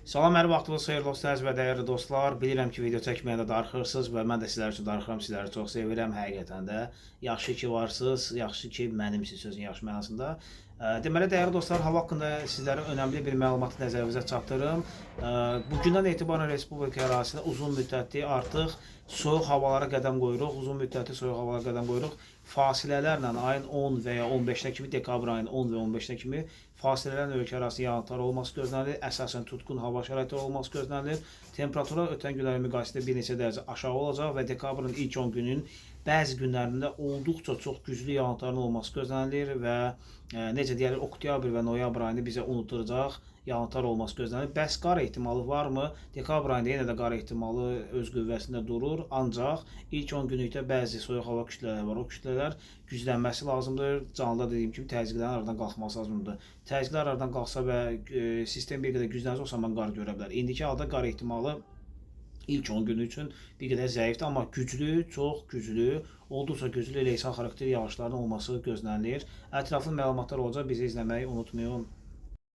Salam, hər vaxtınız xeyirli olsun əziz və dəyərli dostlar. Bilirəm ki, video çəkməyə də darıxırsınız və mən də sizlər üçün darıxıram, sizləri çox sevirəm. Həqiqətən də yaxşı ki varsınız, yaxşı ki mənimsiniz sözün yaxşı mənasında. Deməli, dəyərli dostlar, hava haqqında sizlərə önəmli bir məlumatı nəzərinizə çatdırım. Bugündən etibarən Respublika ərazisində uzun müddətli artıq soyuq havalara qədəm qoyuruq, uzun müddətli soyuq havalara qədəm qoyuruq. Fasilələrlə ayın 10 və ya 15-nə kimi, dekabr ayının 10 və 15-nə kimi fasilələrlə ölkə arası yağıntılar olması gözlənilir. Əsasən tutqun hava şəraiti olması gözlənilir. Temperatura ötən günlərlə müqayisədə bir neçə dərəcə aşağı olacaq və dekabrın ilk 10 günün bəzi günlərində olduqca çox güclü yağıntıların olması gözlənilir və necə deyirlər, oktyabr və noyabr ayını bizə unutduracaq yağıntılar olması gözlənilir. Bəs qar ehtimalı varmı? Dekabr ayında yenə də qar ehtimalı öz qüvvəsində durur. Ancaq ilk 10 günlükdə bəzi soyuq hava kütlələri var. O kütlələr güclənməsi lazımdır. Canlıda dediyim kimi təzyiqlərin aradan qalxması lazımdır. Təzyiqlər aradan qalxsa və sistem bir qədər güclənsə, o zaman qar görə bilər. İndiki halda qar ehtimalı ilk 10 günü üçün bir qədər zəifdir, amma güclü, çox güclü, olduqca güclü leysan xarakterli yağışların olması gözlənilir. Ətraflı məlumatlar olacaq, bizi izləməyi unutmayın.